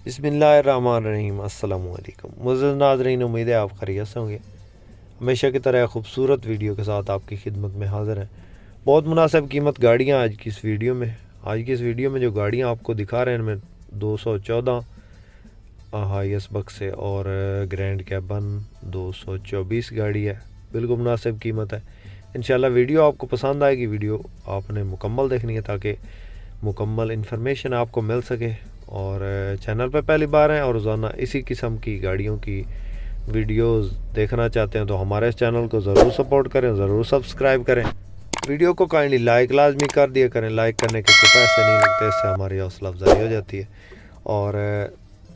बिस्मिल्लाहिर्रहमानिर्रहीम। अस्सलामु अलैकुम मुअज़्ज़ज़ नाज़रीन, उम्मीद है आप खैरियत से होंगे। हमेशा की तरह खूबसूरत वीडियो के साथ आपकी खिदमत में हाज़िर हैं। बहुत मुनासिब कीमत गाड़ियाँ आज की इस वीडियो में जो गाड़ियाँ आपको दिखा रहे हैं इनमें 214 हाईएस्ट बक्स है और ग्रैंड कैबन 224 गाड़ी है। बिल्कुल मुनासिब कीमत है। इंशाल्लाह वीडियो आपको पसंद आएगी। वीडियो आपने मुकम्मल देखनी है ताकि मुकम्मल इन्फॉर्मेशन आपको मिल सके। और चैनल पर पहली बार हैं और रोज़ाना इसी किस्म की गाड़ियों की वीडियोस देखना चाहते हैं तो हमारे इस चैनल को ज़रूर सपोर्ट करें, ज़रूर सब्सक्राइब करें। वीडियो को काइंडली लाइक लाजमी कर दिया करें। लाइक करने के कोई पैसे नहीं लगते, इससे हमारी हौसला अफजाई हो जाती है। और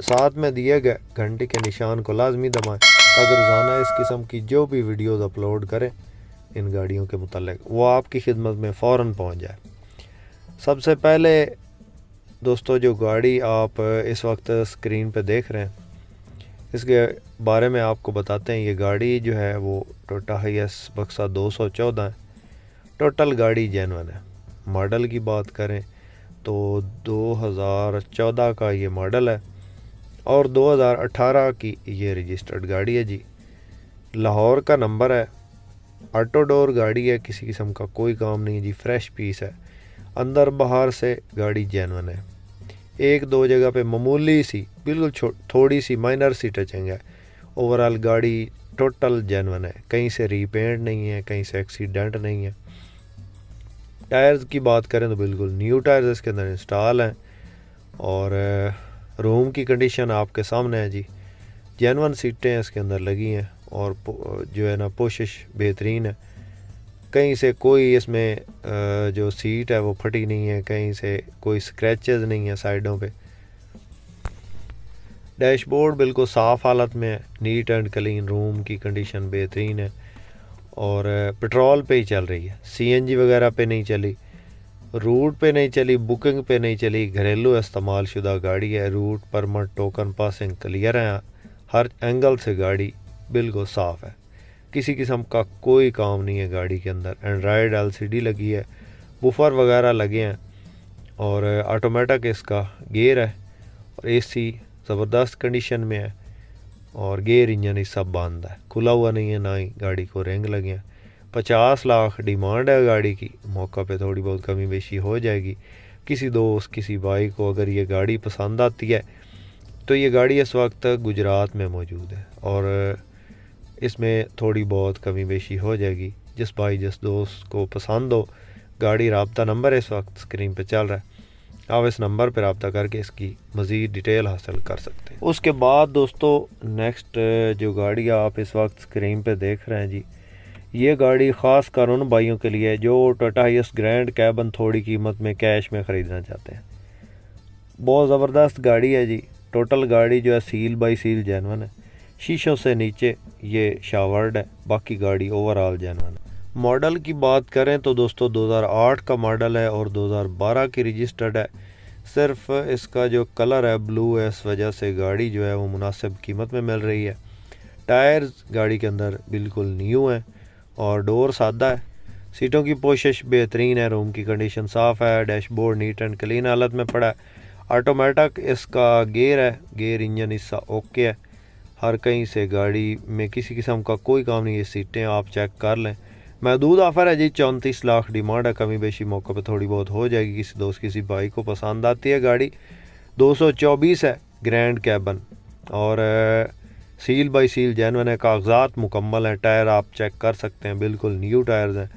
साथ में दिए गए घंटे के निशान को लाजमी दबाएं ताकि रोज़ाना इस किस्म की जो भी वीडियोस अपलोड करें इन गाड़ियों के मुतालिक वो आपकी खिदमत में फ़ौरन पहुंच जाए। सबसे पहले दोस्तों, जो गाड़ी आप इस वक्त स्क्रीन पे देख रहे हैं इसके बारे में आपको बताते हैं। ये गाड़ी जो है वो टोयोटा हाईएस बक्सा 214 है। टोटल गाड़ी जेन्युइन है। मॉडल की बात करें तो 2014 का ये मॉडल है और 2018 की ये रजिस्टर्ड गाड़ी है जी। लाहौर का नंबर है। ऑटो डोर गाड़ी है, किसी किस्म का कोई काम नहीं है जी। फ्रेश पीस है, अंदर बाहर से गाड़ी जेन्युइन है। एक दो जगह पे मामूली सी बिल्कुल थोड़ी सी माइनर सी टचिंग है। ओवरऑल गाड़ी टोटल जेन्युइन है। कहीं से रीपेंट नहीं है, कहीं से एक्सीडेंट नहीं है। टायर्स की बात करें तो बिल्कुल न्यू टायर्स इसके अंदर इंस्टॉल हैं। और रूम की कंडीशन आपके सामने है जी। जेन्युइन सीटें इसके अंदर लगी हैं और जो है ना पोशिश बेहतरीन है। कहीं से कोई इसमें जो सीट है वो फटी नहीं है, कहीं से कोई स्क्रैचेस नहीं है साइडों पे। डैशबोर्ड बिल्कुल साफ़ हालत में है, नीट एंड क्लीन। रूम की कंडीशन बेहतरीन है और पेट्रोल पे ही चल रही है। सीएनजी वगैरह पे नहीं चली, रूट पे नहीं चली, बुकिंग पे नहीं चली। घरेलू इस्तेमाल शुदा गाड़ी है। Route permit token passing clear है। हर एंगल से गाड़ी बिल्कुल साफ़ है। किसी किस्म का कोई काम नहीं है गाड़ी के अंदर। एंड्रॉयड एलसीडी लगी है, बुफर वगैरह लगे हैं और ऑटोमेटिक इसका गियर है और एसी ज़बरदस्त कंडीशन में है और गियर इंजन ही सब बंद है, खुला हुआ नहीं है, ना ही गाड़ी को रेंग लगे हैं। 50 लाख डिमांड है गाड़ी की। मौका पे थोड़ी बहुत कमी बेशी हो जाएगी। किसी दोस्त किसी भाई को अगर ये गाड़ी पसंद आती है तो ये गाड़ी इस वक्त गुजरात में मौजूद है और इसमें थोड़ी बहुत कमी बेशी हो जाएगी। जिस भाई जिस दोस्त को पसंद हो गाड़ी, राब्ता नंबर इस वक्त स्क्रीन पे चल रहा है, आप इस नंबर पर रब्ता करके इसकी मज़ीद डिटेल हासिल कर सकते हैं। उसके बाद दोस्तों नेक्स्ट जो गाड़ी आप इस वक्त स्क्रीन पे देख रहे हैं जी, ये गाड़ी ख़ास कर उन भाइयों के लिए जो टोयोटा हाईएस ग्रैंड कैबन थोड़ी कीमत में कैश में ख़रीदना चाहते हैं। बहुत ज़बरदस्त गाड़ी है जी। टोटल गाड़ी जो है सील बाई सील जेन्युइन है। शीशों से नीचे ये शावर्ड है, बाकी गाड़ी ओवरऑल जेन्युइन है। मॉडल की बात करें तो दोस्तों 2008 का मॉडल है और 2012 की रजिस्टर्ड है। सिर्फ इसका जो कलर है ब्लू है, इस वजह से गाड़ी जो है वो मुनासिब कीमत में मिल रही है। टायर्स गाड़ी के अंदर बिल्कुल न्यू है और डोर सादा है। सीटों की पोशिश बेहतरीन है। रूम की कंडीशन साफ़ है। डैशबोर्ड नीट एंड क्लीन हालत में पड़ा है। ऑटोमेटिक इसका गियर है, गियर इंजन हिस्सा ओके है। हर कहीं से गाड़ी में किसी किस्म का कोई काम नहीं है। सीटें आप चेक कर लें। महदूद ऑफ़र है जी, 34 लाख डिमांड है। कमी बेशी मौके पर थोड़ी बहुत हो जाएगी। किसी दोस्त किसी भाई को पसंद आती है गाड़ी। 224 है, ग्रैंड कैबन और सील बाई सील जेन्युइन है। कागजात मुकम्मल हैं। टायर आप चेक कर सकते हैं, बिल्कुल न्यू टायर्स हैं।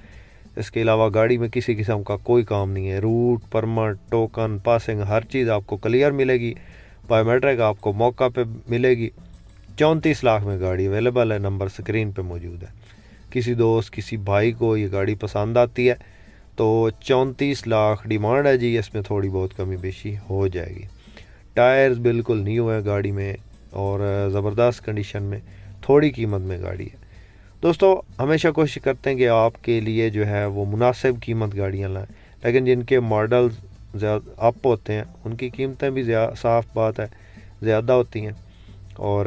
इसके अलावा गाड़ी में किसी किस्म का कोई काम नहीं है। रूट परमिट टोकन पासिंग हर चीज़ आपको क्लियर मिलेगी। बायोमेट्रिक आपको मौका पे मिलेगी। 34 लाख में गाड़ी अवेलेबल है। नंबर स्क्रीन पे मौजूद है। किसी दोस्त किसी भाई को ये गाड़ी पसंद आती है तो 34 लाख डिमांड है जी। इसमें थोड़ी बहुत कमी बेशी हो जाएगी। टायर्स बिल्कुल न्यू है गाड़ी में और ज़बरदस्त कंडीशन में, थोड़ी कीमत में गाड़ी है। दोस्तों हमेशा कोशिश करते हैं कि आपके लिए जो है वो मुनासिब कीमत गाड़ियाँ लाएँ, लेकिन जिनके मॉडल्स ज़्यादा अप होते हैं उनकी कीमतें भी साफ़ बात है ज़्यादा होती हैं और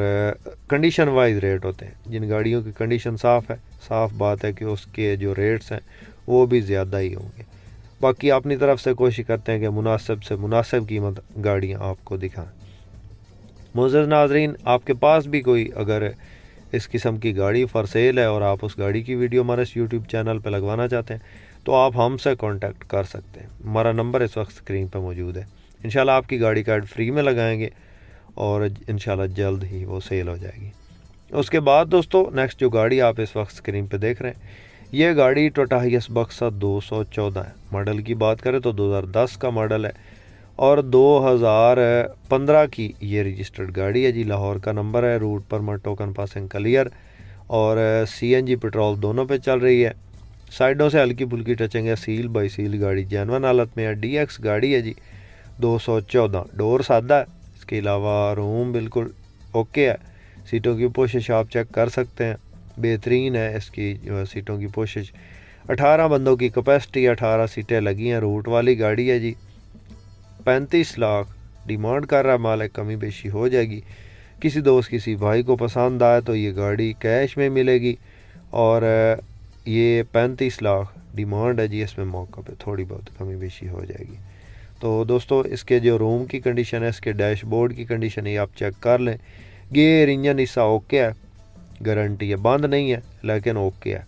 कंडीशन वाइज रेट होते हैं। जिन गाड़ियों की कंडीशन साफ़ है, साफ़ बात है कि उसके जो रेट्स हैं वो भी ज़्यादा ही होंगे। बाकी अपनी तरफ से कोशिश करते हैं कि मुनासिब से मुनासिब कीमत गाड़ियाँ आपको दिखाएं। मुअज़्ज़ज़ नाज़रीन, आपके पास भी कोई अगर इस किस्म की गाड़ी फॉर सेल है और आप उस गाड़ी की वीडियो हमारे इस यूट्यूब चैनल पर लगवाना चाहते हैं तो आप हमसे कांटेक्ट कर सकते हैं। हमारा नंबर इस वक्त स्क्रीन पर मौजूद है। इंशाल्लाह आपकी गाड़ी का ऐड फ्री में लगाएंगे और इंशाल्लाह जल्द ही वो सेल हो जाएगी। उसके बाद दोस्तों नेक्स्ट जो गाड़ी आप इस वक्त स्क्रीन पे देख रहे हैं, ये गाड़ी टोयोटा हाइएस बक्सा 214 है। मॉडल की बात करें तो 2010 का मॉडल है और 2015 की ये रजिस्टर्ड गाड़ी है जी। लाहौर का नंबर है, route permit token passing clear और CNG पेट्रोल दोनों पे चल रही है। साइडों से हल्की फुल्की टचिंग है, सील बाई सील गाड़ी जेन्युइन हालत में है। DX गाड़ी है जी 214, डोर सादा है। इसके अलावा रूम बिल्कुल ओके है। सीटों की पोशिश आप चेक कर सकते हैं, बेहतरीन है इसकी सीटों की पोशिश। 18 बंदों की कैपेसिटी, 18 सीटें लगी हैं। रूट वाली गाड़ी है जी। 35 लाख डिमांड कर रहा है मालिक, कमी बेशी हो जाएगी। किसी दोस्त किसी भाई को पसंद आए तो ये गाड़ी कैश में मिलेगी और ये 35 लाख डिमांड है जी। इसमें मौका पे थोड़ी बहुत कमी बेशी हो जाएगी। तो दोस्तों इसके जो रूम की कंडीशन है, इसके डैशबोर्ड की कंडीशन है, आप चेक कर लें। गेयर इंजन हिस्सा ओके है, गारंटी है, बंद नहीं है लेकिन ओके है।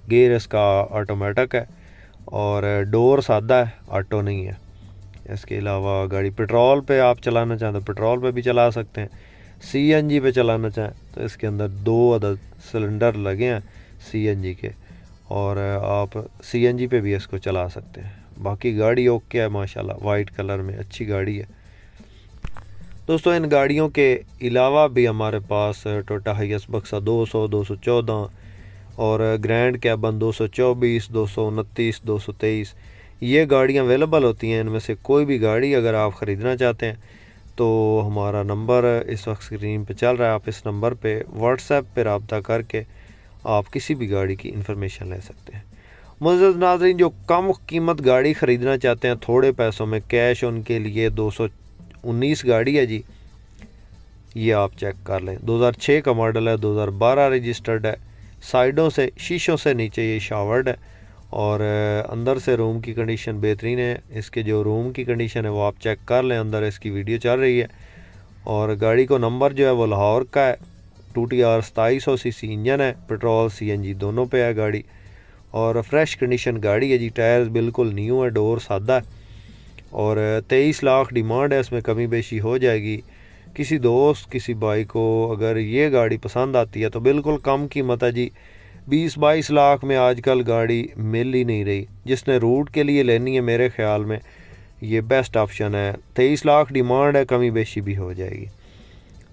गेयर इसका ऑटोमेटिक है और डोर सादा है, ऑटो नहीं है। इसके अलावा गाड़ी पेट्रोल पे आप चलाना चाहें तो पेट्रोल पे भी चला सकते हैं। CNG पे चलाना चाहें तो इसके अंदर 2 अदद सिलेंडर लगे हैं CNG के और आप CNG पे भी इसको चला सकते हैं। बाकी गाड़ी ओके है माशाल्लाह, वाइट कलर में अच्छी गाड़ी है। दोस्तों इन गाड़ियों के अलावा भी हमारे पास टोयोटा हाइएस बक्सा 200, 214 और ग्रैंड कैबन 224, 229, 223 ये गाड़ियाँ अवेलेबल होती हैं। इनमें से कोई भी गाड़ी अगर आप ख़रीदना चाहते हैं तो हमारा नंबर इस वक्त स्क्रीन पे चल रहा है। आप इस नंबर पे व्हाट्सएप पे रब्ता करके आप किसी भी गाड़ी की इन्फॉर्मेशन ले सकते हैं। मुअज़्ज़ज़ नाज़रीन, जो कम कीमत गाड़ी ख़रीदना चाहते हैं थोड़े पैसों में कैश, उनके लिए 219 गाड़ी है जी। ये आप चेक कर लें, 2006 का मॉडल है, 2012 रजिस्टर्ड है। साइडों से शीशों से नीचे ये शावर्ड है और अंदर से रूम की कंडीशन बेहतरीन है। इसके जो रूम की कंडीशन है वो आप चेक कर लें, अंदर इसकी वीडियो चल रही है। और गाड़ी को नंबर जो है वो लाहौर का है। 2TR 2700 cc इंजन है, पेट्रोल CNG दोनों पे है गाड़ी और फ्रेश कंडीशन गाड़ी है जी। टायर्स बिल्कुल न्यू है, डोर सादा है और 23 लाख डिमांड है। इसमें कमी बेशी हो जाएगी। किसी दोस्त किसी भाई को अगर ये गाड़ी पसंद आती है तो बिल्कुल कम कीमत है जी। 20-22 लाख में आजकल गाड़ी मिल ही नहीं रही। जिसने रूट के लिए लेनी है मेरे ख्याल में ये बेस्ट ऑप्शन है। 23 लाख डिमांड है, कमी बेशी भी हो जाएगी।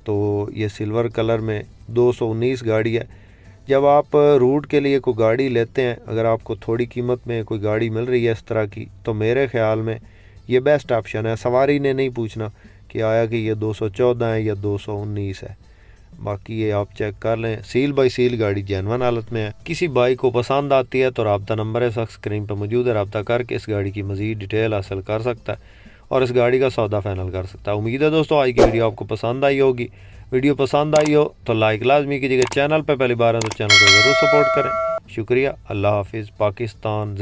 तो ये सिल्वर कलर में 219 गाड़ी है। जब आप रूट के लिए कोई गाड़ी लेते हैं, अगर आपको थोड़ी कीमत में कोई गाड़ी मिल रही है इस तरह की तो मेरे ख्याल में ये बेस्ट ऑप्शन है। सवारी ने नहीं पूछना कि आया कि ये 214 है या 219 है। बाकी ये आप चेक कर लें, सील बाई सील गाड़ी जेन्युइन हालत में है। किसी बाइक को पसंद आती है तो रब्ता नंबर है स्क्रीन पर मौजूद है, रब्ता करके इस गाड़ी की मज़ीद डिटेल हासिल कर सकता है और इस गाड़ी का सौदा फाइनल कर सकता है। उम्मीद है दोस्तों आज की वीडियो आपको पसंद आई होगी। वीडियो पसंद आई हो तो लाइक लाजमी कीजिएगा। चैनल पर पहली बार है तो चैनल को ज़रूर सपोर्ट करें। शुक्रिया। अल्लाह हाफिज़। पाकिस्तान।